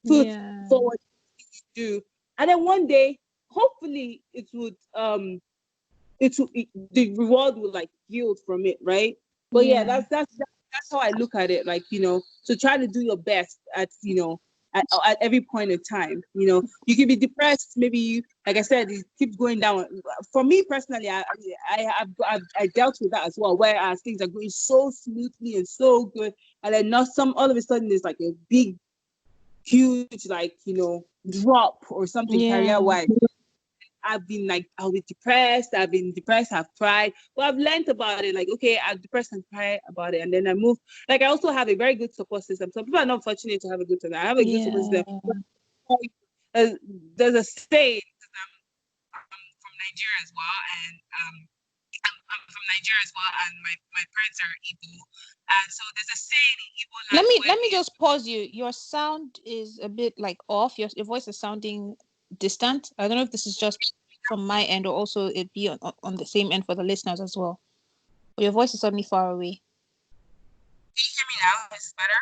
put Yeah. forward to do. And then one day, hopefully, the reward will like yield from it, right? But yeah, Yeah. that's how I look at it. Like, so try to do your best at at every point in time. You can be depressed. Maybe like I said, it keeps going down. For me personally, I dealt with that as well. Whereas things are going so smoothly and so good, and then not some all of a sudden there's like a big, huge like drop or something career Yeah. wise. I'll be depressed. I've been depressed. I've cried. But I've learned about it. Like, okay, I'm depressed and cry about it. And then I move. Like, I also have a very good support system. Some people are not fortunate to have a good support. I have a good support system. Yeah. Uh, there's a saying, because I'm from Nigeria as well. And I'm from Nigeria as well. And my parents are Igbo. And so there's a saying in Igbo Let land me where let me they, just pause you. Your sound is a bit like off. Your voice is sounding distant. I don't know if this is just from my end or also it be on the same end for the listeners as well. But your voice is suddenly far away. can you hear me now? Is it better?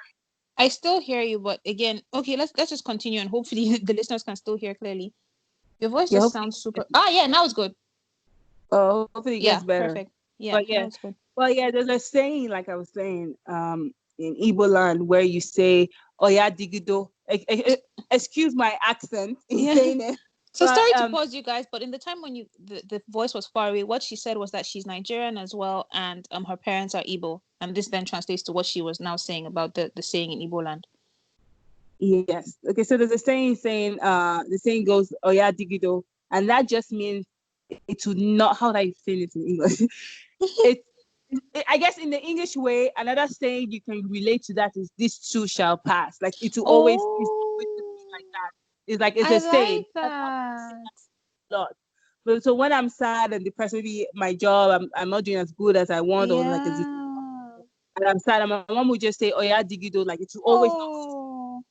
I still hear you, but again, okay, let's just continue and hopefully the listeners can still hear clearly. Your voice Yeah, just hopefully. sounds super. Ah, yeah, now it's good. Hopefully it gets Yeah, better. perfect. Yeah, But now yeah, it's good. there's a saying, like I was saying, in Igbo land where you say, "Oh yeah, digido." Excuse my accent in Yeah. saying it, So but sorry to pause you guys, but in the time when the voice was far away, what she said was that she's Nigerian as well, and her parents are Igbo, and this then translates to what she was now saying about the saying in Igbo land. yes. Okay, so there's a saying, the saying goes, "Oh yeah, digido," and that just means it would not. How do I say it in English? it, I guess in the English way, another saying you can relate to that is "This too shall pass." Like it's always gonna be like Oh, that. It's like it's I a like saying. that. Lot. But so when I'm sad and depressed, maybe my job, I'm not doing as good as I want, or like as Yeah. and I'm sad, and my mom would just say, "Oh yeah, digido," like it's always Oh,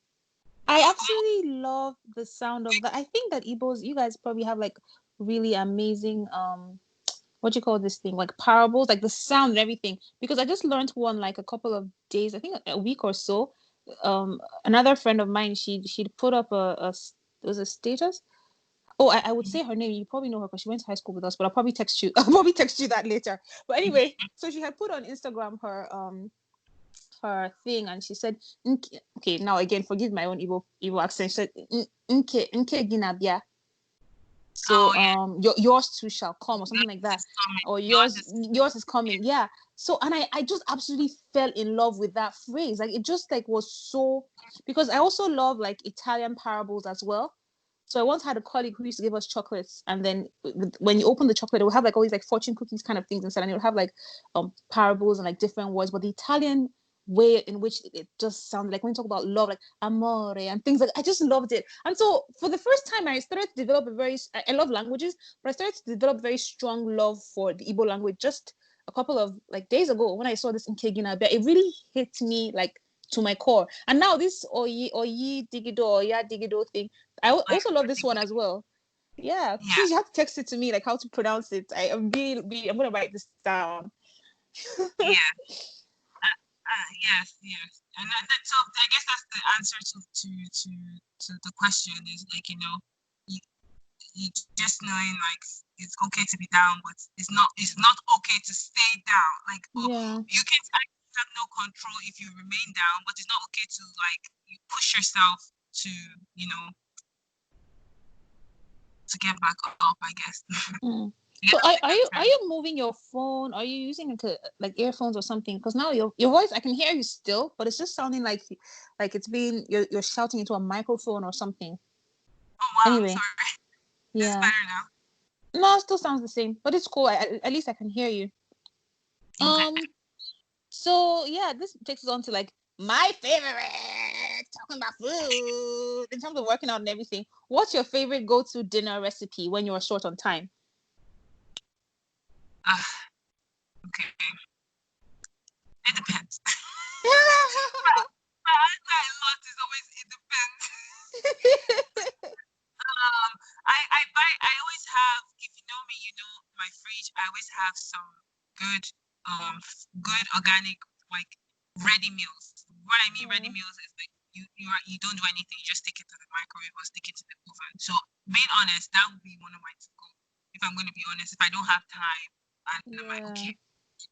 I absolutely love the sound of that. I think that Igbos, you guys probably have like really amazing what do you call this thing, like parables, like the sound and everything, because I just learned one like a couple of days, I think a week or so. Another friend of mine, she'd put up it was a status. Oh, I would say her name, you probably know her because she went to high school with us, but I'll probably text you. I'll probably text you that later. But anyway, so she had put on Instagram her thing, and she said, okay, now again, forgive my own evil accent. She said, "Nke ginabia." oh So yeah, yours too shall come, or something like that, it's coming. or Yours yours is yours is coming. Yeah. So, and I just absolutely fell in love with that phrase. Like, it just like was so, because I also love like Italian parables as well. So I once had a colleague who used to give us chocolates, and then when you open the chocolate, it will have like all these like fortune cookies kind of things inside, and it will have like parables and like different words. But the Italian way in which it just sounded like when you talk about love, like amore and things like, I just loved it. And so for the first time, I started to develop I love languages, but I started to develop very strong love for the Igbo language just a couple of like days ago when I saw this in Kegina. It really hit me like to my core. And now this oyi digido oya digido thing, I like also love this one as well. Yeah, yeah, please, you have to text it to me, like how to pronounce it. I'm really, I'm gonna write this down. yeah. Yes, yes. And so I guess that's the answer to the question is like you, you just knowing like it's okay to be down, but it's not okay to stay down. Like Yeah. you can actually have no control if you remain down, but it's not okay to like you push yourself to you know to get back up. I guess. Mm. Yeah, So that's a are good you term. moving your phone? Are you using like earphones or something? Because now your voice, I can hear you still, but it's just sounding like it's being you're shouting into a microphone or something. Oh wow, I'm Anyway, sorry. This is yeah. better now. No, it still sounds the same, but it's cool. At least I can hear you. Okay. Um. So yeah, this takes us on to like my favorite, talking about food in terms of working out and everything. What's your favorite go-to dinner recipe when you're short on time? Okay. It depends. My answer a lot is always it depends. Um, I always have, if you know me, you know my fridge. I always have some good, good organic, like ready meals. What I mean ready Mm. meals is like you don't do anything. You just stick it to the microwave or stick it to the oven. So being honest, that would be one of my to go. If I'm going to be honest, if I don't have time and I'm like, Yeah. okay,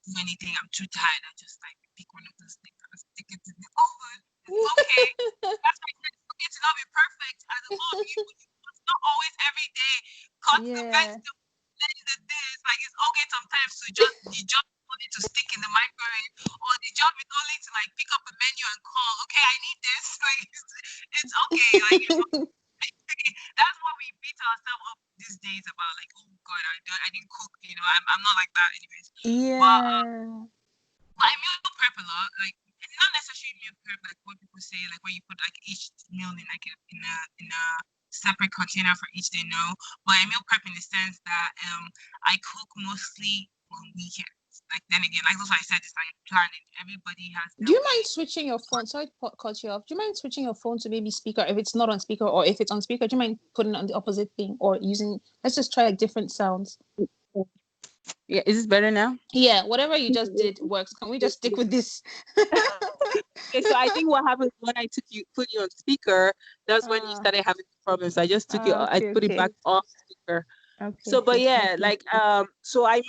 do anything, I'm too tired. I just like pick one of those things and stick it to the oven. It's okay. That's why I said it's okay to not be perfect as a mom. It's not always every day. Cut the Yeah. vegetable, blend the this. Like it's okay sometimes to just the job is only to stick in the microwave, or the job is only to like pick up a menu and call. Okay, I need this. Like it's okay. Like that's what we beat ourselves up these days about. Like, oh God, I didn't cook. I'm not like that anyways. But Yeah. I meal prep a lot. Like it's not necessarily meal prep like what people say, like where you put like each meal in like in a separate container for each day. No, but I meal prep in the sense that I cook mostly on weekends. Like then again, like that's what I said, it's like planning. Everybody has Do their you way. mind switching your phone? Sorry to cut you off. Do you mind switching your phone to maybe speaker if it's not on speaker, or if it's on speaker, do you mind putting it on the opposite thing or using? Let's just try like different sounds. Yeah, is this better now? Yeah, whatever you just did works. Can we just stick with this? Okay, so I think what happened when I put you on speaker, that's when you Ah, started having problems. I just took you, I okay, put it back okay, off speaker. okay, So, but okay. yeah, like so I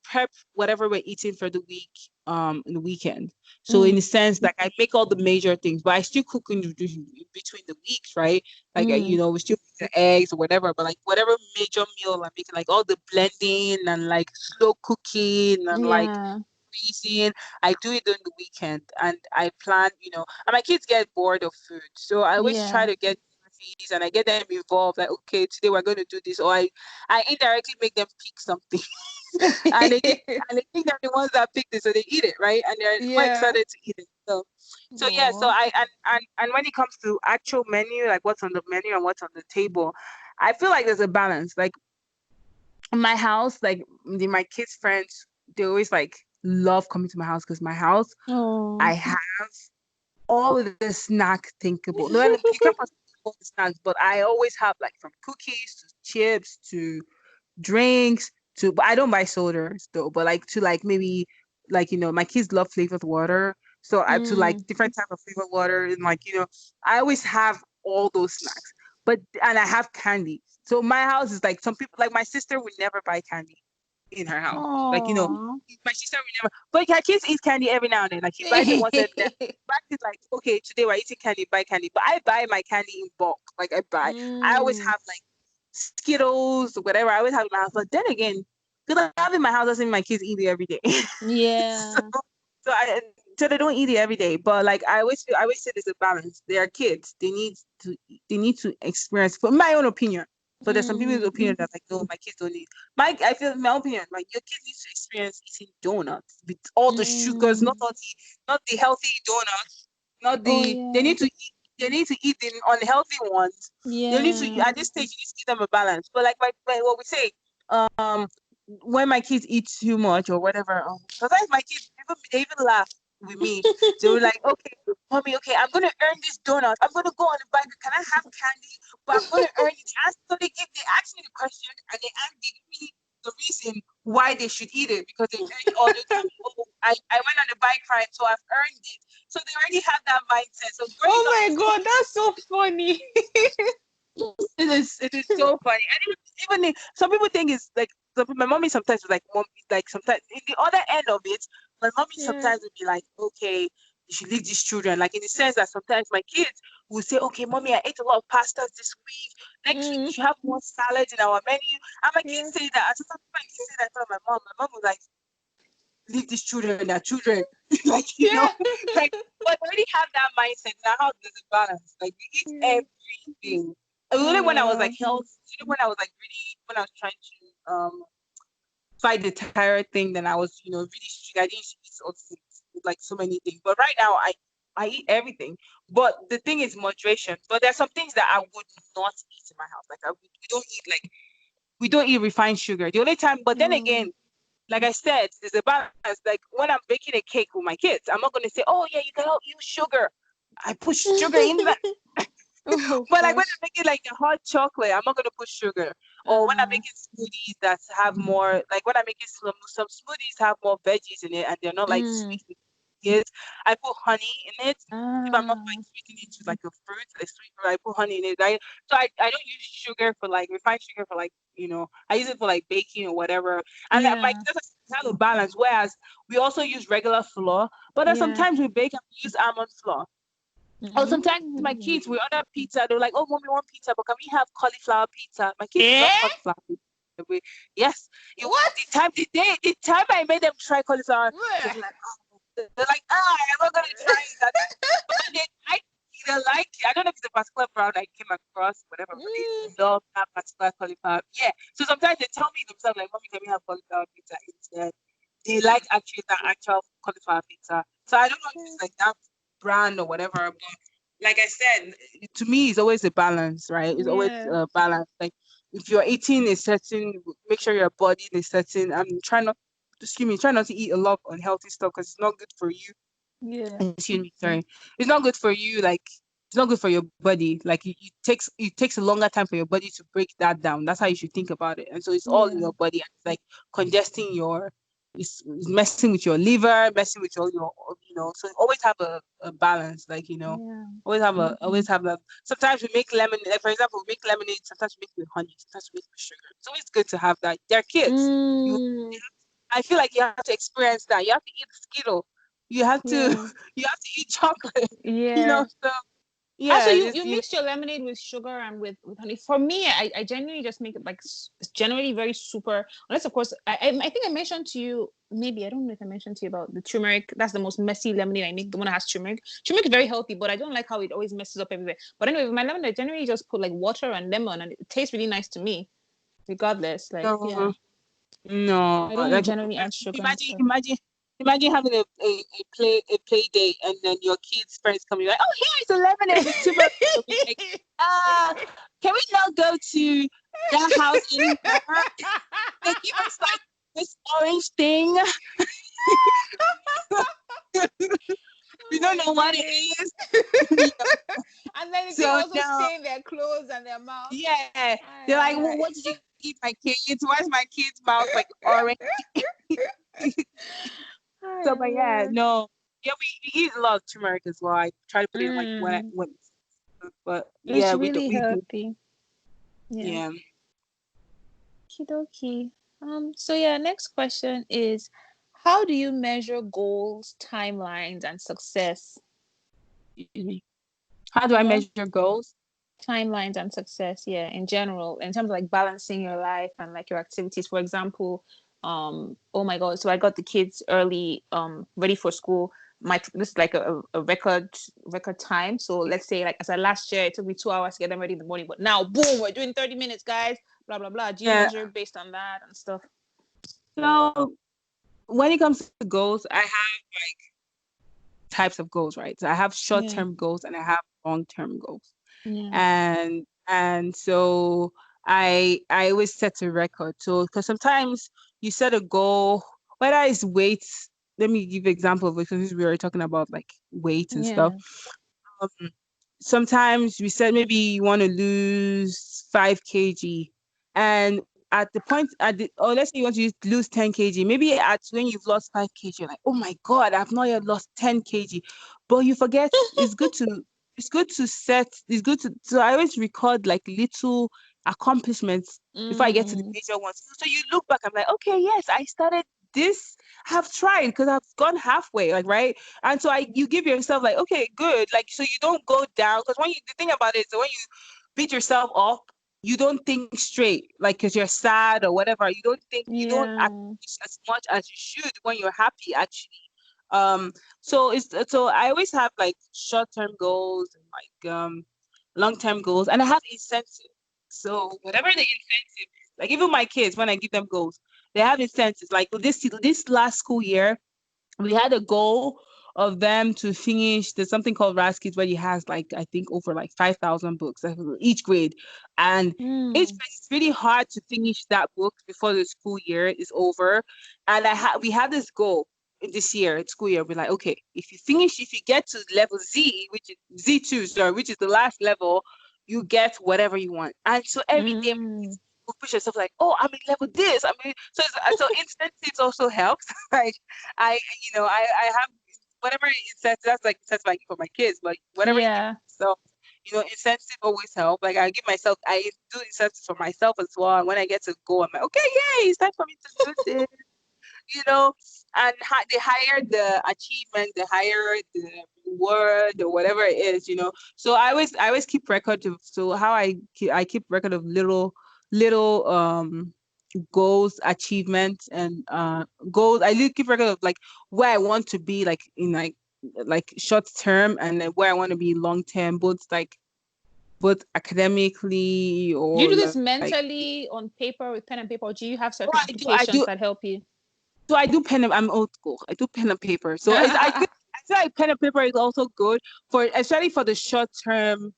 prep whatever we're eating for the week, in the weekend. So in a Mm, sense, like I make all the major things, but I still cook in between the weeks, right? Like mm, we still make the eggs or whatever, but like whatever major meal I'm making, like all the blending and like slow cooking and like yeah, freezing, I do it during the weekend, and I plan, and my kids get bored of food, so I always try yeah. to get recipes and I get them involved. Like, okay, today we're going to do this, or I indirectly make them pick something, and they think they're the ones that picked it, so they eat it, right? And they're more Yeah. excited to eat it. So yeah, so Oh. and when it comes to actual menu, like what's on the menu and what's on the table, I feel like there's a balance. Like in my house, like my kids' friends, they always like love coming to my house because my house, I Oh. have all of the snack thinkable. No, you can possibly all the snacks, but I always have like from cookies to chips to drinks to. But I don't buy sodas though. But like to like maybe like my kids love flavored water, so I to like Mm. different type of flavored water and like I always have all those snacks. But and I have candy. So my house is like some people like my sister would never buy candy in her house. Like Oh. my sister will never. But her kids eat candy every now and then. Like she buys it once a day. Buys it like okay, today we're eating candy, buy candy. But I buy my candy in bulk. Like I buy. I always Mm. have like Skittles, whatever. I always have in my house. But then again, because I have it in my house doesn't mean my kids eat it every day. so Yeah. so I so they don't eat it every day. But like I always say there's a balance. They are kids. They need to experience. For my own opinion. But there's some people's Mm. opinion that like, no, my kids don't need. I feel in my opinion, like your kids need to experience eating donuts with all the sugars, Mm. not the healthy donuts, not Oh they yeah. need to eat the unhealthy ones. They need to Yeah. at this stage you need to give them a balance. But like what we say, um when my kids eat too much or whatever, sometimes my kids they even laugh with me. They were like, okay, mommy, okay, I'm gonna earn this donut. I'm gonna go on the bike. Can I have candy? But I'm gonna earn it. So they ask me the question and they give me the reason why they should eat it because they earn all the time. Oh, I went on the bike ride, so I've earned it. So they already have that mindset. So growing up Oh my is God, that's so funny. it is so funny. And some people think it's like my mommy sometimes was like like sometimes in the other end of it, my mommy Yeah. sometimes would be like, okay, you should leave these children. Like in the sense that sometimes my kids will say, okay, mommy, I ate a lot of pastas this week. Next week we Mm. should have more salad in our menu. And my kids Yeah. say that. And sometimes my kids say that in front of my mom. My mom was like, leave these children, they're children. like, Yeah. like but I already have that mindset. Now how there's a balance. Like we eat Yeah. everything. And only when I was like Oh. health, when I was like really when I was trying to fight the thyroid thing, then I was, really strict. I didn't eat all like so many things. But right now I eat everything. But the thing is moderation. But there's some things that I would not eat in my house. Like we don't eat refined sugar. The only time, but then Oh. again, like I said, there's a balance. Like when I'm baking a cake with my kids, I'm not gonna say, "Oh yeah, you can help use sugar." I put sugar in that. Oh But like when gosh. I'm making like a hot chocolate, I'm not gonna put sugar. Or when I'm Uh, making smoothies that have more, like when I'm making some smoothies have more veggies in it, and they're not like mm. sweet. kids, I put honey in it. If I'm not Ah, like sweetening it to like a fruit, a sweet fruit, I put honey in it. I don't use sugar for like refined sugar for like I use it for like baking or whatever. And my yeah, kids have a balance. Whereas we also use regular flour, but then yeah. sometimes we bake and we use almond flour. Oh, sometimes my Mm. kids, we order pizza. They're like, "Oh, mommy, we want pizza, but can we have cauliflower pizza?" My kids love Eh? cauliflower pizza. Yes, What? the time I made them try cauliflower, they'll Bleh. be like, "Oh," they're like, "Ah, I'm not gonna try that." But they like it. I don't know if it's a particular brand I came across, whatever, but Mm, they love that particular cauliflower. Yeah. So sometimes they tell me themselves, like, "Mommy, can we have cauliflower pizza instead?" They like actually that actual cauliflower pizza. So I don't know if it's like that brand or whatever, but like I said, to me, it's always a balance, right? It's always yeah, a balance. Like if you're eating a certain, make sure your body is certain. Try not, excuse me, try not to eat a lot of unhealthy stuff because it's not good for you. yeah, Excuse me, sorry. It's not good for you. Like it's not good for your body. Like it takes a longer time for your body to break that down. That's how you should think about it. And so it's all in yeah, your body. It's like congesting it's messing with your liver, messing with your. So always have a balance. Like yeah, always have that. Sometimes we make lemonade. Like, for example, we make lemonade. Sometimes we make with honey. Sometimes we make with sugar. It's always good to have that. They're kids. You mm, I feel like you have to experience that. You have to eat Skittle. You have to yeah, you have to eat chocolate. yeah. So Also, yeah, you mix your lemonade with sugar and with honey. For me, I genuinely just make it like generally very super. Unless, of course, I think I mentioned to you, maybe I don't know if I mentioned to you about the turmeric. That's the most messy lemonade I make. The one that has turmeric. Turmeric is very healthy, but I don't like how it always messes up everywhere. But anyway, with my lemonade, I generally just put like water and lemon, and it tastes really nice to me. Regardless, like yeah, no, no. I don't Like generally add sugar and imagine stuff. imagine imagine having a play date and then your kids' friends coming like, oh, here's a lemonade with turmeric. You'll be like, uh, can we not go to that house anymore? They give us like this orange thing. We Oh don't my know what it days. is. Yeah. And then it can So also no. stain their clothes and their mouth. Yeah, Aye, they're like, aye, well, what did you eat, my kids? Why is my kid's mouth like orange? aye. Aye, So, but yeah, Allah. no, yeah, we eat a lot of turmeric as well. I try to put it in like Mm, when but it's yeah, really we do. healthy. Yeah. Yeah. Kidoki. So yeah, next question is how do you measure goals, timelines, and success? Excuse me. How do I What? measure goals? Timelines and success, yeah, in general, in terms of like balancing your life and like your activities. For example, oh my god, so I got the kids early, ready for school. This is like a record time. So let's say like as I last year, it took me 2 hours to get them ready in the morning, but now boom, we're doing 30 minutes, guys. Blah blah blah. Do you Yeah. measure based on that and stuff? So when it comes to goals, I have types of goals, right? So I have Yeah, short-term goals and I have long-term goals. yeah, And so I always set a record. So because sometimes you set a goal, whether it's weight, let me give an example of it because we were talking about like weight and stuff. yeah, Um, Sometimes we said maybe you want to lose 5 kg, and at the point or let's say you want to lose 10 kg, maybe at when you've lost 5 kg, you're like, oh my god, I've not yet lost 10 kg, but you forget it's good to so I always record like little accomplishments before I get to the mm, major ones. So you look back, I'm like, okay, yes, I started this, have tried because I've gone halfway, like, right? And so you give yourself like, okay, good. Like, so you don't go down. Because the thing about it is that when you beat yourself up, you don't think straight, like, because you're sad or whatever. You don't act yeah, as much as you should when you're happy, actually. So I always have like short-term goals and like long-term goals, and I have incentives. So whatever the incentive is, like even my kids, when I give them goals, they have incentives. Like this last school year, we had a goal of them to finish. There's something called Raskit where he has like I think over like 5,000 books each grade, and mm, it's really hard to finish that book before the school year is over. And we had this goal this year, school year. We're like, okay, if you get to level Z, which is Z2, sorry, which is the last level, you get whatever you want. And so every day mm, you push yourself like, oh, I'm in level this. I mean, so incentives also helps. Like I have whatever incentive, that's like incentive I give for my kids, but whatever you give Yeah. yourself, incentive always help. Like I do incentives for myself as well. And when I get to go, I'm like, okay, yay, it's time for me to do this, you know. And the higher the achievement, the higher the reward or whatever it is, So I always keep record of how I keep record of little goals, achievements, and goals. I keep record of like where I want to be, like in like short term, and then where I want to be long term, both academically Do you or do this like. mentally on paper with pen and paper, or do you have Oh, certain I do. I applications do. that help you? So I do pen. I'm old school. I do pen and paper. So I feel like pen and paper is also good especially for the short term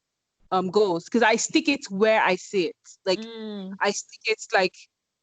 goals, because I stick it where I see it. Like Mm. I stick it like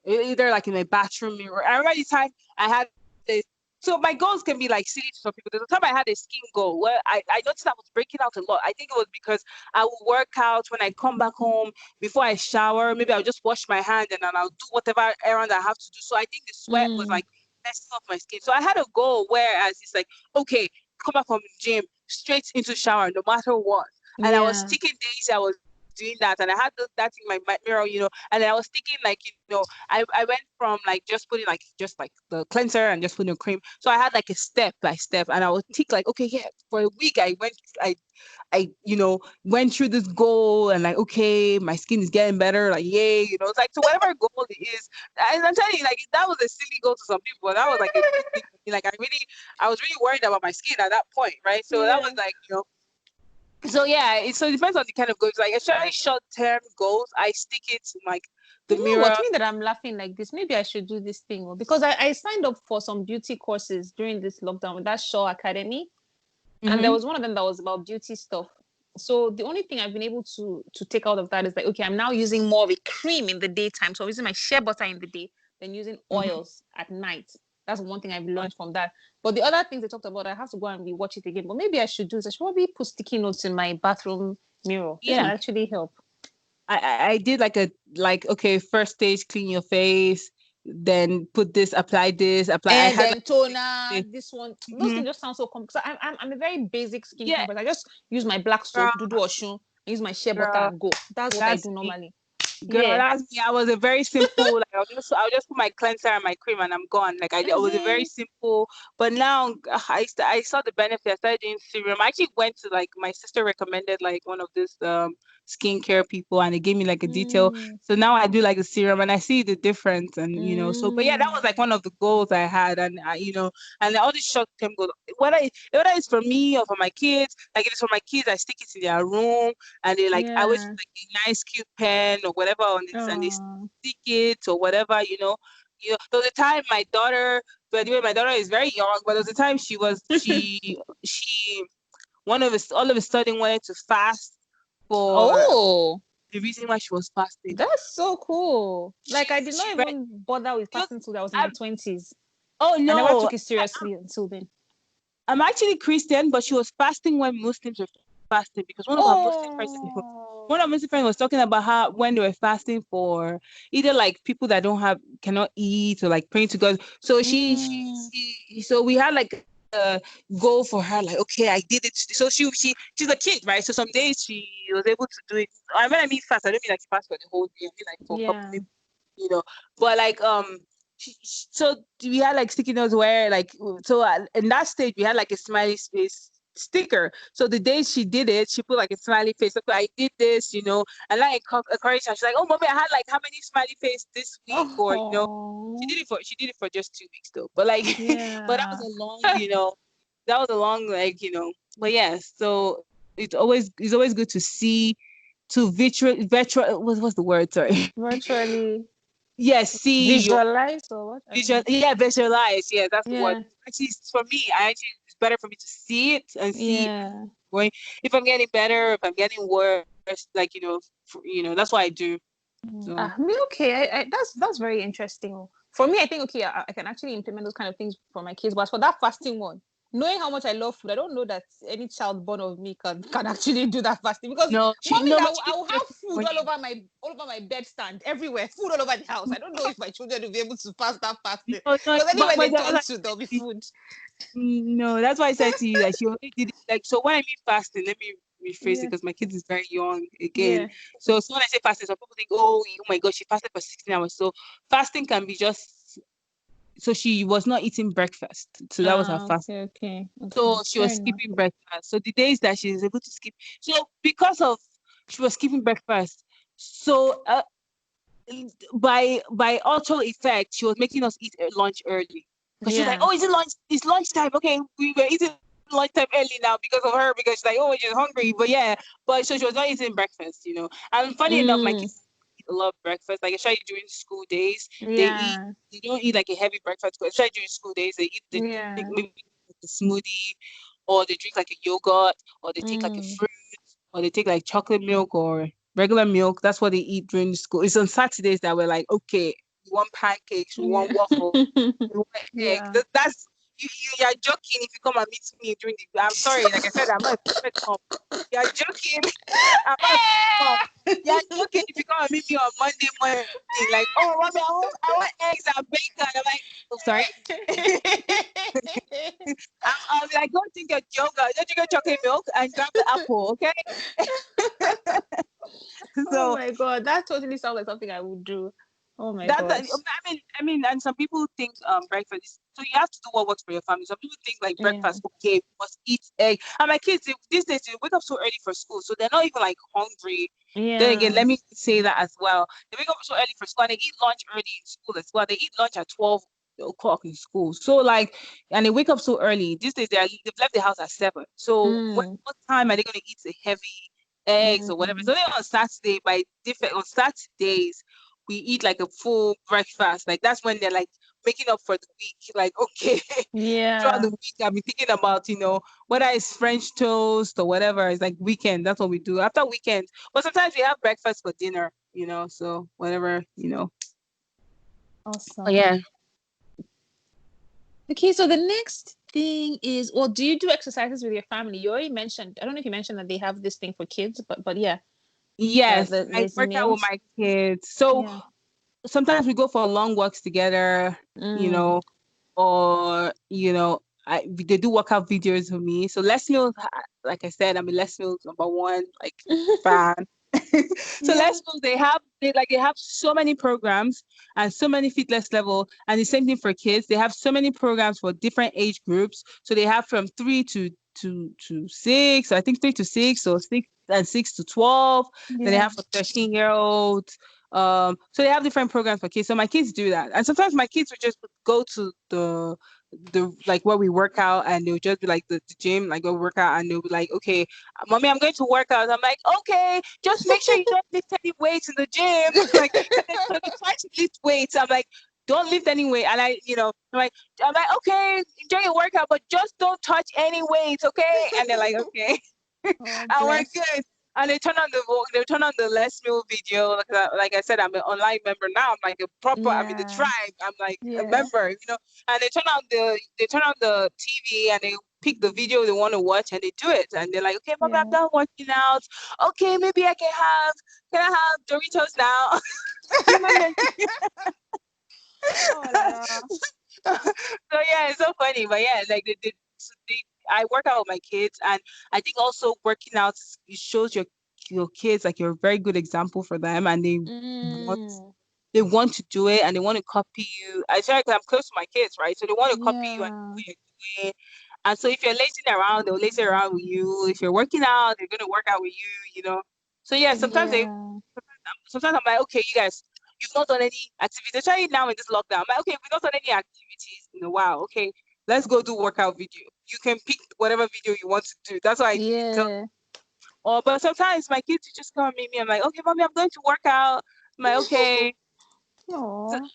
either like in my bathroom mirror. I remember the time I had this. So my goals can be like silly to some people. There's a time I had a skin goal where I noticed I was breaking out a lot. I think it was because I would work out when I come back home before I shower. Maybe I'll just wash my hand and then I'll do whatever errand I have to do. So I think the sweat was Mm. like messing up my skin. So I had a goal whereas it's like, okay, come back from the gym, straight into shower, no matter what. And I was Yeah. sticking days I was doing that, and I had that in my mirror, and I was thinking like, I went from like just like the cleanser and just putting a cream. So I had like a step by step, and I would think like, okay, yeah, for a week I went through this goal, and like, okay, my skin is getting better, like, yay, it's like, so whatever goal it is, and I'm telling you, like, that was a silly goal to some people, but that was like a big thing for me. Like, I was really worried about my skin at that point, right? So that was Yeah. like, so yeah, it depends on the kind of goals. Like, especially short term goals, I stick it to like the You know what? mirror. Me that I'm laughing like this. Maybe I should do this thing because I signed up for some beauty courses during this lockdown with that Shaw Academy, and there Mm-hmm. was one of them that was about beauty stuff. So the only thing I've been able to take out of that is like, okay, I'm now using more of a cream in the daytime. So I'm using my shea butter in the day, then using Mm-hmm. oils at night. That's one thing I've learned from that. But the other things they talked about, I have to go and rewatch it again. But maybe I should do this. I should probably put sticky notes in my bathroom mirror. This Yeah, might actually help. I did like okay, first stage, clean your face, then put this, apply this, apply. I And had then like toner, this one, those mm-hmm. things just sound so complex. I'm a very basic Yeah, skincare person. I just use my black girl, soap, dudu oshun, use my shea butter girl, and go. That's what I that's do me. normally. Girl, Yeah. that's me. I was a very simple, like I'll just put my cleanser and my cream and I'm gone. Like I was a very Mm-hmm. simple, but now I saw the benefit. I started doing serum. I actually went to like my sister recommended like one of this skincare people, and they gave me like a detail. Mm. So now I do like the serum and I see the difference, and so but yeah, that was like Mm. one of the goals I had, and and all these short term goals, whether it's for me or for my kids. Like if it's for my kids, I stick it in their room, and they like I always put Yeah. like a nice cute pen or whatever on it, and they Oh. stick it or whatever. There was a time my daughter, by the way, my daughter is very young, but there was a time she all of a sudden wanted to fast for Oh, the reason why she was fasting. that's so cool. Like I did She not read, even bother with you know, fasting until I was in my I'm, 20s. oh I never no, took it seriously until then. I'm actually Christian, but she was fasting when Muslims were fasting, because Oh. one of my Muslim friends was talking about how when they were fasting for either like people that cannot eat, or like praying to God. So Mm. so we had like a goal for her, like, okay, I did it. So she's a kid, right? So some days she was able to do it. When I mean fast, I don't mean like fast for the whole day. I mean like for a couple, Yeah. maybe, but like so we had like sticky notes where like, so in that stage we had like a smiley face sticker. So the day she did it, she put like a smiley face. Okay, I did this, and I encouraged her. She's like, "Oh, mommy, I had like how many smiley face this week?" Or Oh. she did it for just 2 weeks though. But like, but that was Yeah. a long, that was a long like, But yes, so it's always good to see, to virtual what's the word? Sorry. Virtually Yes, see your visualize or what? I don't know. visualize. Yeah, that's the word. Yeah. Actually, for me, it's better for me to see it and see Yeah. going, if I'm getting better, if I'm getting worse, like, that's what I do. So Me okay. That's very interesting. For me, I think okay, I can actually implement those kind of things for my kids. But for that fasting one, knowing how much I love food, I don't know that any child born of me can actually do that fasting, because No, mommy, no, I but will, she I did will just have food when all over my bedstand, everywhere, food all over the house. I don't know if my children will be able to fast that fasting, no, no, because anywhere but they that's turn why to, there'll be I food. no, that's why I said to you that she only did it like so. When I mean fasting, let me rephrase it Yeah, because my kids is very young again. yeah. So when I say fasting, some people think, oh my God, she fasted for 16 hours. So fasting can be just so she was not eating breakfast. So that was her fast. Okay, okay, okay. So she Fair was enough. skipping breakfast. So the days that she is able to skip, so because of she was skipping breakfast, so by auto effect, she was making us eat lunch early. Because she was like, Yeah. "Oh, is it lunch? It's lunchtime. Okay, we were eating lunchtime early now because of her. Because she's like, oh, she's hungry. But yeah, but so she was not eating breakfast. And funny enough, my kids Mm, eat a lot of breakfast. Like especially during school days, they eat. yeah. They don't eat like a heavy breakfast. But especially during school days, they eat. They take Yeah. maybe a smoothie, or they drink like a yogurt, or they take like a Mm. fruit, or they take like chocolate milk or regular milk. That's what they eat during school. It's on Saturdays that we're like, okay, we want pancakes, we want Yeah. waffle, we want egg. Yeah. That's you are joking if you come and meet me during the. I'm sorry, like I said, I'm not a perfect mom. You're joking. I'm not a perfect mom. You're joking if you come and meet me on Monday morning, like, oh, mommy, I want eggs and bacon. I'm like, oh, sorry. I'll be like, go drink your yogurt, go drink your chocolate milk, and grab the apple, okay? Oh So my God, that totally sounds like something I would do. Oh my that's gosh. I mean, and some people think breakfast is so you have to do what works for your family. Some people think like Yeah. breakfast, okay, we must eat egg. And my kids these days they wake up so early for school, so they're not even like hungry. Then again, Yeah. let me say that as well. They wake up so early for school and they eat lunch early in school as well. They eat lunch at 12 o'clock in school. So like, and they wake up so early. These days they've left the house at 7. So Mm. what time are they going to eat the heavy eggs or whatever? Mm. So then on Saturday by different on Saturdays we eat like a full breakfast. Like that's when they're like making up for the week. Like, okay, throughout Yeah. the week, I'll be thinking about, whether it's French toast or whatever. It's like weekend. That's what we do after weekend. But sometimes we have breakfast for dinner. So whatever. But Awesome. yeah. Okay, so the next thing is, well, do you do exercises with your family? You already mentioned, I don't know if you mentioned that they have this thing for kids, but yeah, Yes, I there's work out with meals. my kids. So Yeah. sometimes we go for long walks together, you Mm. know, or they do workout videos with me. So Les Mills, like I said, I'm a Les Mills number one like fan. So Yeah. Les Mills, they have so many programs and so many fitness level, and the same thing for kids. They have so many programs for different age groups. So they have from 3 to 6. I think 3 to 6 or 6 and 6 to 12. Then they Yeah. have for 13-year-olds. So they have different programs for kids. So my kids do that. And sometimes my kids would just go to the like where we work out and they'll just be like the gym, like go work out and they'll be like, okay, mommy, I'm going to work out. I'm like, okay, just make sure you don't lift any weights in the gym. Like, because they try to lift weights. I'm like, don't lift any weight. And I'm like, okay, enjoy your workout, but just don't touch any weights, okay? And they're like, okay. Oh, And we're bless. good. And they turn on the Les Mill video. Like I said, I'm an online member now. I'm like a proper. I'm in the Yeah. tribe. I'm like a Yeah. member. And they turn on the TV and they pick the video they want to watch and they do it. And they're like, okay, mommy, I'm Yeah. done working out. Okay, maybe can I have Doritos now? Then Oh la la. so yeah, it's so funny, but yeah, like I work out with my kids, and I think also working out it shows your kids like you're a very good example for them, and want Mm. they want to do it and they want to copy you. I feel like I'm close to my kids, right? So they want to copy you and do Yeah. what you're doing. And so if you're lazing around, they'll lazy around with you. If you're working out, they're gonna work out with you. So yeah, Yeah. sometimes I'm like, okay, you guys, you've not done any activities. Especially now in this lockdown. I'm like, okay, we've not done any activities in a while. Okay, let's go do workout video. You can pick whatever video you want to do. That's why I tell. Yeah. But sometimes my kids just come and meet me. I'm like, okay, mommy, I'm going to work out. I'm like, okay. So, Oh.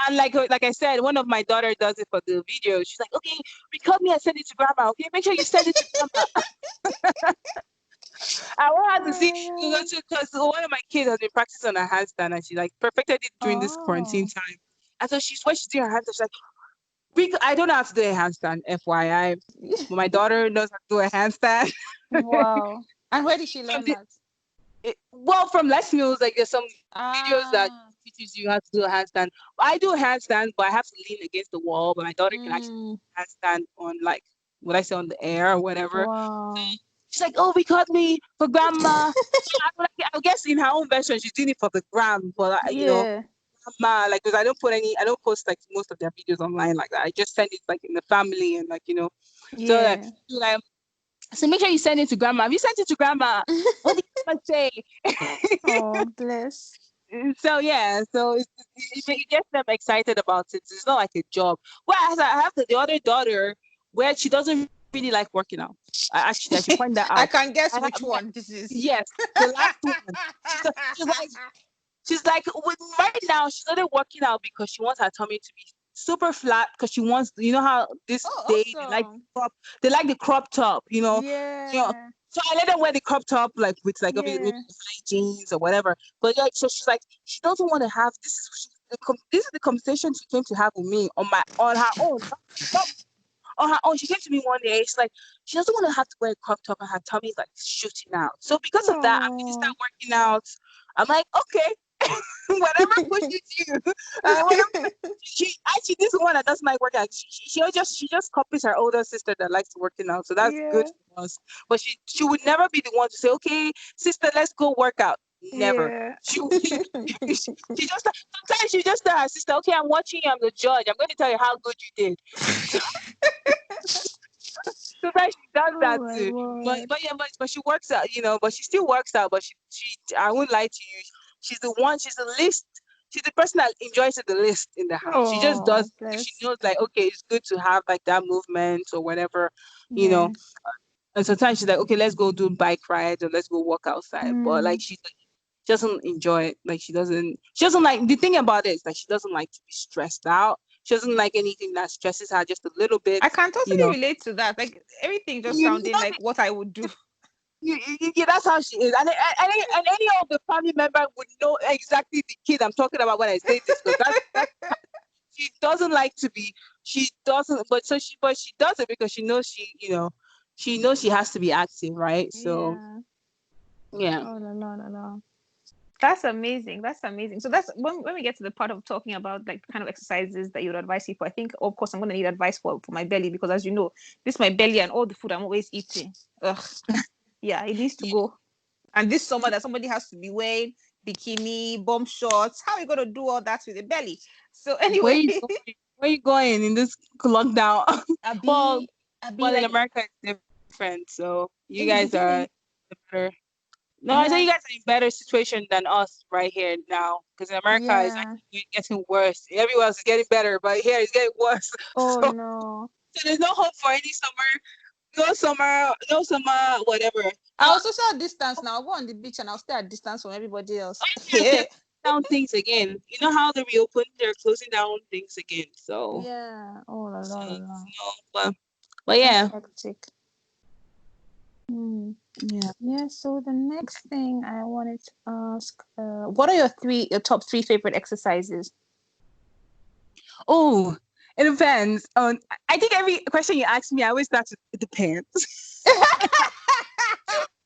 and like I said, one of my daughter does it for the video. She's like, okay, record me and send it to grandma. Okay, make sure you send it to grandma. I want her to see Oh because one of my kids has been practicing on her handstand and she like perfected it my during this God. quarantine Oh. time. And so she's when she's doing her handstand, she's like, I don't know how to do a handstand, FYI. But my daughter knows how to do a handstand. Wow. And where did she From learn that? well, from Les Mills, like there's some videos that Ah. teaches you how to do a handstand. I do a handstand, but I have to lean against the wall. But my daughter can actually Mm. do a handstand on, like, what I say, on the air or whatever. Wow. She's like, "Oh, we caught me for grandma." So I guess in her own version, she's doing it for the gram. But Yeah. grandma, like, because I don't post like most of their videos online like that. I just send it like in the family and, like, so like, Yeah. like so make sure you send it to grandma. Have you sent it to grandma? What did grandma say? Oh, bless. So yeah, so it gets them excited about it. It's not like a job. Well, as I have the other daughter where she doesn't really like working out. I should point that out. I can guess I have, which one this is. yes, the last one. She's like right now she's only working out because she wants her tummy to be super flat, because she wants, how this Oh, day awesome. they like the crop top, Yeah. so I let them wear the crop top, like, with, like, maybe Yeah. high jeans or whatever. But yeah, so she's like, she doesn't want to have this is the conversation she came to have with me on her own. Not on her own. She came to me one day. She's like, she doesn't want to have to wear a crop top and her tummy is like shooting out. So because of that, I'm going to start Oh. working out. I'm like, okay, whatever pushes you. Whatever. Actually, this one that doesn't like working out. She just copies her older sister that likes working out. So that's good Yeah. for us. But she would never be the one to say, okay, sister, let's go work out. Never. Yeah. She just sometimes she just tell her sister, okay, I'm watching you, I'm the judge. I'm going to tell you how good you did. Sometimes she does Oh that my too. But word. but yeah, but she works out, but she still works out. But she I won't lie to you. She's the one. She's the least. She's the person that enjoys it the least in the house. She just does Oh, it because she bless. knows, like, okay, it's good to have like that movement or whatever, you Yeah. know. And sometimes she's like, okay, let's go do bike rides or let's go walk outside. But like Mm. she doesn't enjoy it. Like she doesn't like, the thing about it is like she doesn't like to be stressed out. She doesn't like anything that stresses her just a little bit, I can you totally know. relate to that. Like everything just You sounding know, like what I would do. yeah, that's how she is. And any of the family member would know exactly the kid I'm talking about when I say this, because that's she doesn't like to be. She doesn't, but she does it because she knows she knows she has to be active, right? So Yeah. yeah. Oh no no no no. That's amazing. That's amazing. So that's when we get to the part of talking about like kind of exercises that you would advise people. I think of course I'm gonna need advice for my belly, because as you know, this my belly and all the food I'm always eating. Ugh. Yeah, it needs to go. And this summer that somebody has to be wearing bikini, bomb shorts. How are you gonna do all that with a belly? So Where anyway, you going? Where you going in this lockdown? well, I be well, in like America it's different. So you in the guys are beginning. better. No, I say you Yeah, guys are in better situation than us right here now. Because in America it's yeah. actually getting worse. Everywhere else is getting better, but here it's getting worse. Oh So, no. there's no hope for any summer, no summer, whatever. I No, also saw a distance now. I'll go on the beach and I'll stay at distance from everybody else. yes, they're closing down things again. You know how they reopen? They're closing down things again. So, Yeah. Oh la la la la. but That's yeah, hectic. Hmm. yeah. Yeah, so the next thing I wanted to ask, what are your top three favorite exercises? Oh, it depends on. I think every question you ask me, I always start with it depends.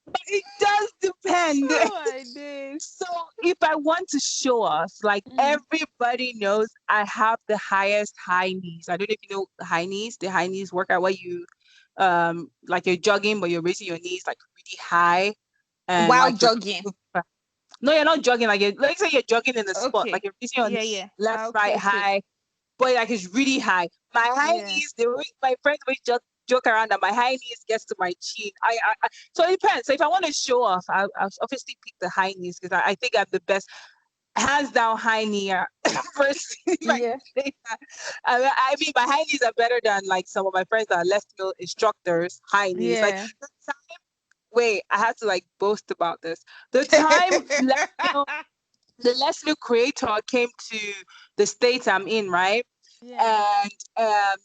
But it does depend. Oh my days. So if I want to show off, like, Mm. everybody knows I have the highest high knees. I don't know if you know high knees, the high knees workout where you like you're jogging but you're raising your knees like really high, and While like you're jogging. no, you're not jogging, like, like say you're jogging in the spot, like Okay. you're raising your Yeah, knee yeah. left, Ah, okay, right, okay. high, but like it's really high. My high Yeah. knees, my friends always just joke around that my high knees gets to my chin. So it depends. So if I want to show off, I'll obviously pick the high knees because I think I'm the best, hands down, high knee person. If I Yeah. can say that. I mean, my high knees are better than like some of my friends that are left field instructors. High knees, like, Yeah. wait, I have to like boast about this. The time the Leslie creator came to the states I'm in, right? Yeah. And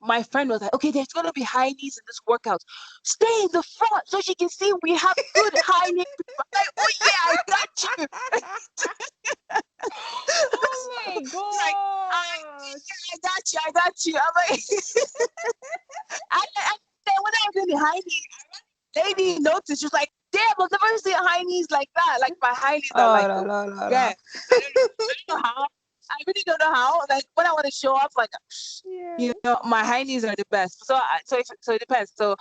my friend was like, okay, there's gonna be high knees in this workout. Stay in the front so she can see we have good high knee people. I'm like, oh yeah, I got you. Oh my Like, gosh. I got you. I'm like, when I was in the high knees, lady noticed. She was like, damn, I've never seen high knees like that. Like my high knees are like, yeah. I don't know how. I really don't know how. Like when I want to show off, like, you know, my high knees are the best. So it depends. So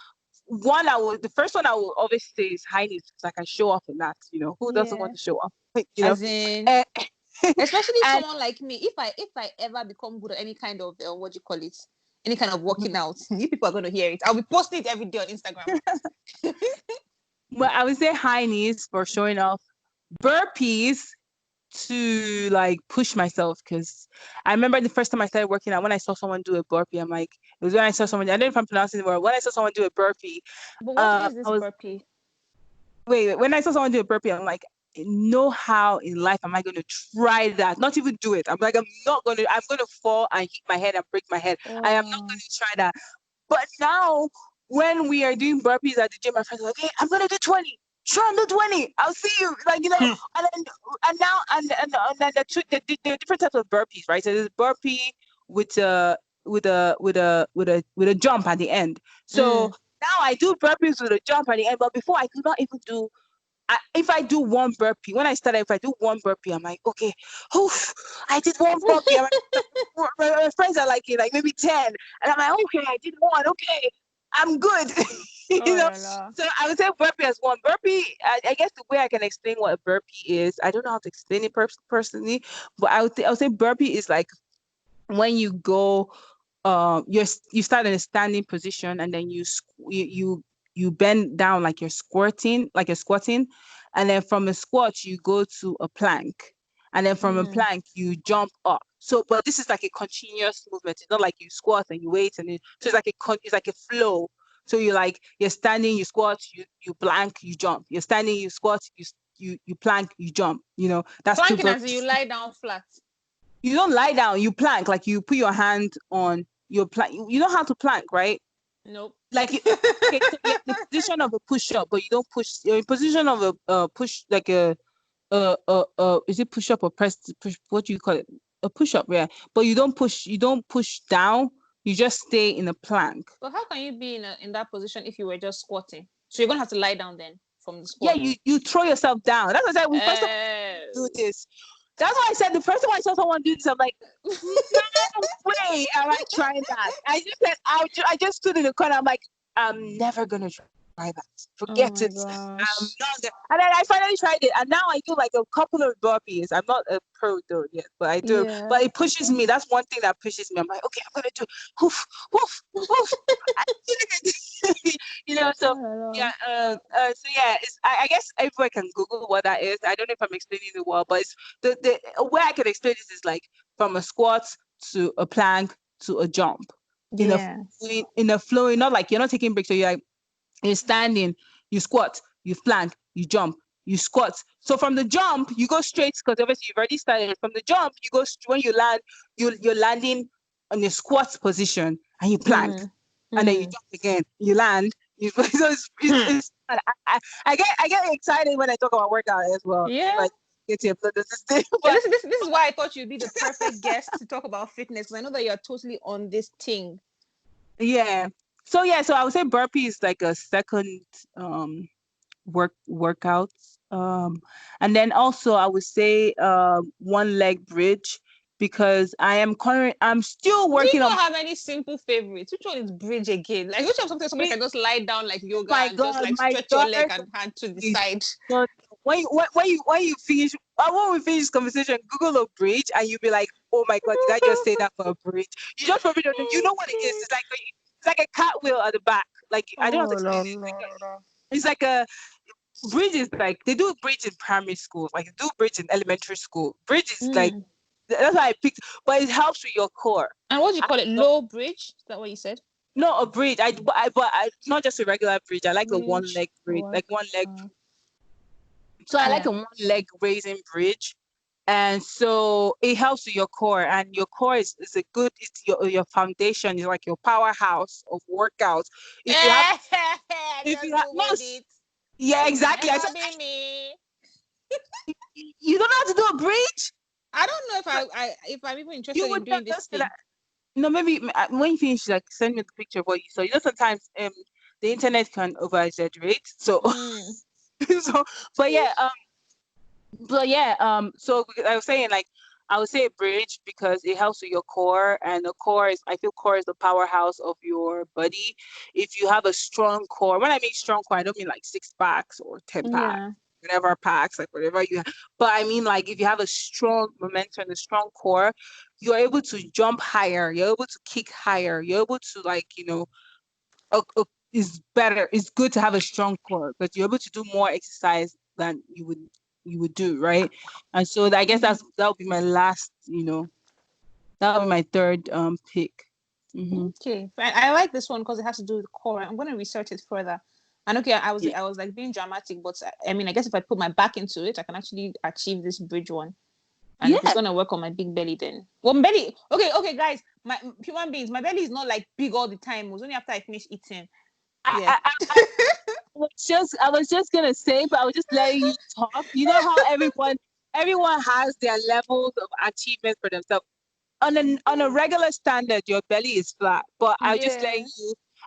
the first one I will always say is high knees. It's like I show off in that. You know, who doesn't want to show off? You know, As in, and, especially and someone like me. If I ever become good at any kind of what do you call it? Any kind of working out, you people are going to hear it. I'll be posting it every day on Instagram. well, I would say high knees for showing off. Burpees to like push myself, because I remember the first time I started working out, when I saw someone do a burpee, I'm like, it was when I saw someone, I don't know if I'm pronouncing it wrong, when I saw someone do a burpee, But what is this burpee? when I saw someone do a burpee, I'm like, no, how in life am I going to try that? Not even do it. I'm like, I'm going to fall and hit my head and break my head. I am not going to try that. But now, when we are doing burpees at the gym, my friends are like, hey, I'm going to do 20. Sure, I'll do 20. I'll see you. Like, you know, and then the different types of burpees, right? So there's burpee with a jump at the end. So now I do burpees with a jump at the end, but before I could not even do. If I do one burpee, when I started, if I do one burpee, I'm like, okay, oof, I did one burpee. My friends are like maybe 10. And I'm like, okay, I did one. Okay, I'm good. you know? So I would say burpee as one. Burpee, I guess the way I can explain what a burpee is, I don't know how to explain it personally, but I would say burpee is like when you go, you start in a standing position, and then you bend down like you're squatting, and then from a squat you go to a plank, and then from a plank you jump up. So, but this is like a continuous movement. It's not like you squat and you wait, so it's like a flow. So you're standing, you squat, you plank, you jump. You're standing, you squat, you plank, you jump. You know, that's two planking as in you lie down flat. You don't lie down, you plank, like you put your hand on your plank. You know how to plank, right? Nope. Like okay, so you're in the position of a push-up, but you don't push. You're in position of a push, like is it push-up or push? What do you call it? A push-up, yeah. But you don't push. You don't push down. You just stay in a plank. But how can you be in that position if you were just squatting? So you're gonna have to lie down then from the Yeah, squat. you throw yourself down. That's what I said. We first do this. That's why I said the first time I saw someone do this, I'm like, no way am I trying that. I just said, I just stood in the corner. I'm like, I'm never gonna try that. Forget it. I'm not gonna. And then I finally tried it, and now I do like a couple of burpees. I'm not a pro though yet, but I do. Yeah. But it pushes me. That's one thing that pushes me. I'm like, okay, I'm gonna do woof woof woof. You know, so yeah, so yeah, I guess everyone can Google what that is. I don't know if I'm explaining it well, but it's the way I can explain this is like from a squat to a plank to a jump. Yeah. In a flowing, not like you're not taking breaks. So you're standing, you squat, you plank, you jump, you squat. So from the jump, you go straight, because obviously you've already started. From the jump, you go when you land, you're landing on a squat position, and you plank, and then you jump again, you land. So it's I get excited when I talk about workout as well. Yeah. Like, this is why I thought you'd be the perfect guest to talk about fitness, because I know that you're totally on this thing. Yeah. So I would say burpee is like a second workout. And then also I would say one leg bridge, because I'm still working. Do you not have any simple favorites? Which one is bridge again? Like, which of something somebody can just lie down like yoga and just like stretch your leg and hand to the side? When you finish, when we finish this conversation, Google a bridge and you'll be like, oh my God, did I just say that for a bridge? You just probably don't know. You know what it is? It's like a cartwheel at the back. Like, I don't know how to explain it. It's like a bridge is like, they do bridge in primary school, like they do bridge in elementary school. Bridge is like, that's why I picked, but it helps with your core. And what do you call it? Low bridge? Is that what you said? No, a bridge. But not just a regular bridge. I like a one leg bridge, like one leg. So I like a one leg raising bridge, and so it helps with your core, and your core is a good. It's your foundation. It's like your powerhouse of workouts. If you have yeah, exactly. I said, me. You don't know how to do a bridge. I don't know if I'm even interested in doing this thing. maybe when you finish, like send me the picture of what you saw. Sometimes the internet can over exaggerate. So Mm. so but yeah, so I was saying, like, I would say a bridge because it helps with your core, and the core is, I feel core is the powerhouse of your body. If you have a strong core, when I mean strong core, I don't mean like 6 packs or 10 packs, Yeah. whatever packs, like whatever you have. But I mean, like, if you have a strong momentum and a strong core, you're able to jump higher, you're able to kick higher, you're able to, like, is better. It's good to have a strong core because you're able to do more exercise than you would do, right? And so I guess Mhm. that would be my last, that would be my third pick. Okay, I like this one because it has to do with core. I'm going to research it further. And okay, I was Yeah. I was like being dramatic, but I mean, I guess if I put my back into it, I can actually achieve this bridge one. And if it's Yeah. gonna work on my big belly, then well, belly. Okay, guys, my human beings, my belly is not like big all the time. It was only after I finished eating. I, Yeah. I, I, I was just gonna say, but I was just letting you talk. You know how everyone has their levels of achievement for themselves. On a regular standard, your belly is flat, but Yeah.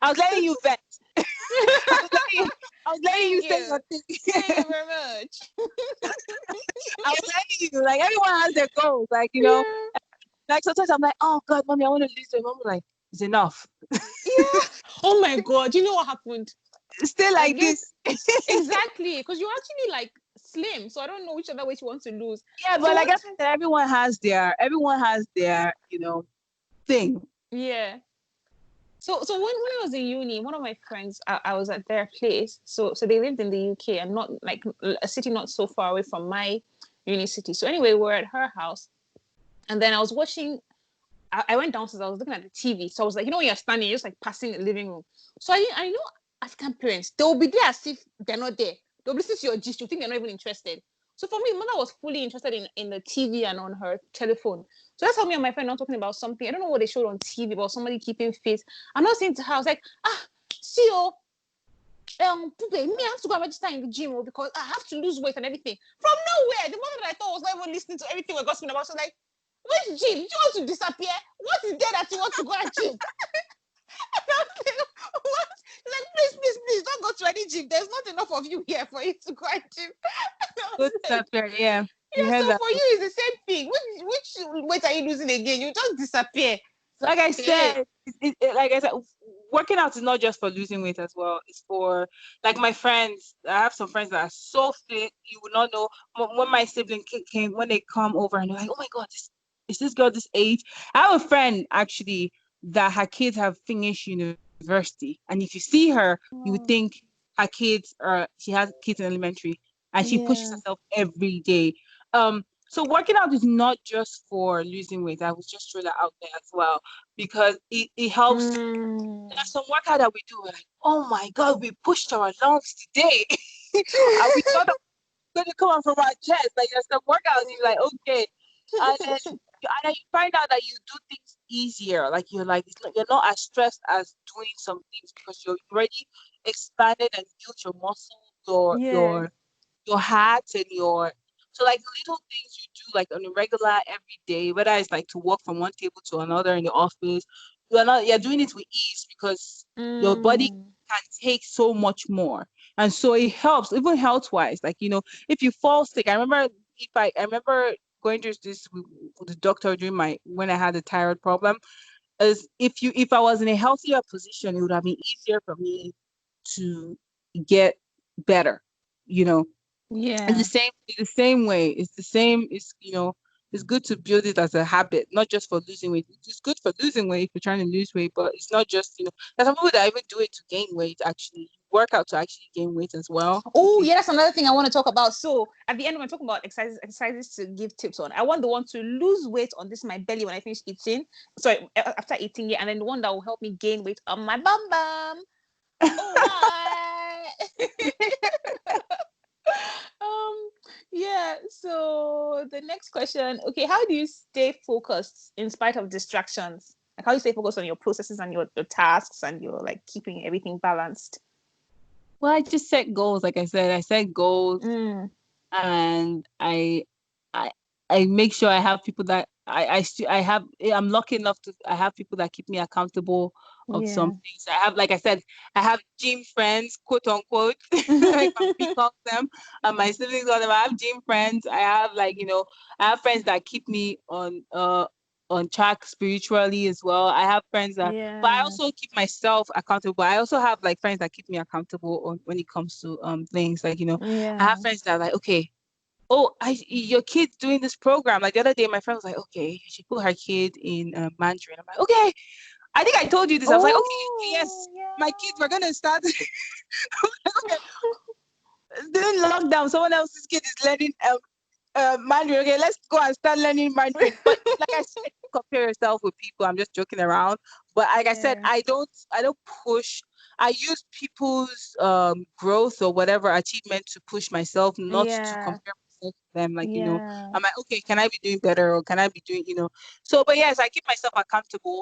I was letting you vent. I was letting you, I was letting you Thank say your you. Thank thing. you very much. I was letting you, like, everyone has their goals, like, Yeah. like sometimes I'm like, oh God, mommy, I want to lose weight. Mom like, it's enough. Yeah. Oh my God. You know what happened? Still Like like yes, this. exactly. Because you're actually like slim. So I don't know which other way you want to lose. Yeah, So but like one I said, everyone has their thing. yeah. So when I was in uni, one of my friends, I was at their place. So they lived in the UK and not like a city not so far away from my uni city. So anyway, we're at her house, and then I was watching. I went downstairs. I was looking at the TV. So I was like, when you're standing, you're just like passing the living room. So I know African parents, they will be there as if they're not there. They'll listen to your gist. You think they're not even interested. So for me, mother was fully interested in the TV and on her telephone. So that's how me and my friend not talking about something. I don't know what they showed on TV about somebody keeping fit. I'm not saying to her, I was like, see you. Today, me, I have to go and register in the gym because I have to lose weight and everything. From nowhere, the mother that I thought was not even listening to everything we're gossiping about. So like, which gym? Do you want to disappear? What is there that you want to go and gym? And I was like, what? Like, please, don't go to any gym. There's not enough of you here for you to go and gym. And I was Good like, stuff there. Yeah, we yeah, heard so that. for you, it's the same thing. Which weight are you losing again? You just disappear. So, Like I hey. said, like I said, working out is not just for losing weight as well. It's for, like, my friends. I have some friends that are so fit. You would not know when my sibling came, when they come over and they're like, "Oh my God, this girl this age." I have a friend actually that her kids have finished university, and if you see her, you would Oh, think she has kids in elementary, and she pushes yeah. herself every day. So working out is not just for losing weight. I was just throwing that out there as well because it helps. Mm. There's some workout that we do. We're like, oh my God, we pushed our lungs today. And we thought that was going to come out from our chest. Like, there's some workouts, you're like, okay. And then you find out that you do things easier. Like, you're not as stressed as doing some things because you're already expanded and built your muscle, your Yeah. your your heart and your so, like, little things you do, like, on a regular every day, whether it's like to walk from one table to another in the office, you're doing it with ease because your body Mm. can take so much more. And so it helps, even health wise. Like, if you fall sick, I remember going through this with the doctor during my when I had a thyroid problem, is if I was in a healthier position, it would have been easier for me to get better. You know, it's the Yeah. same. It's the same way. It's the same. It's good to build it as a habit, not just for losing weight. It's good for losing weight if you're trying to lose weight, but it's not just. There's some people that even do it to gain weight. Actually, work out to actually gain weight as well, which Oh, is yeah, that's another thing I want to talk about. So at the end, when I talk about exercises to give tips on, I want the one to lose weight on this my belly when I finish eating. Sorry, after eating it, and then the one that will help me gain weight on my bum bum. All right. um, yeah. So the next question. Okay, how do you stay focused in spite of distractions? Like how do you stay focused on your processes and your tasks and your like keeping everything balanced? well, I just set goals. Like I said, I set goals, Mm, and I make sure I have people that I have, I'm lucky enough to I have people that keep me accountable of some Yeah. things. I have, like I said, I have gym friends, quote unquote, like we call them. My siblings call them. I have gym friends. I have, like, I have friends that keep me on track spiritually as well. I have friends that, but I also keep Yes. myself accountable. I also have like friends that keep me accountable on when it comes to things like, I have Yeah. friends that are like, okay, oh, your kid's doing this program. Like the other day, my friend was like, okay, she put her kid in Mandarin. I'm like, okay, I think I told you this. I was like, okay, Oh, yes, my kids, we're yeah. gonna start. Okay, during lockdown, someone else's kid is learning Mandarin. Okay, let's go and start learning Mandarin. But like I said, don't compare yourself with people. I'm just joking around. But like I said, Yeah. I don't push. I use people's growth or whatever achievement to push myself, not to Yeah. compare myself to them. Like, Yeah. I'm like, okay, can I be doing better, or can I be doing. So, but yes, I keep myself accountable.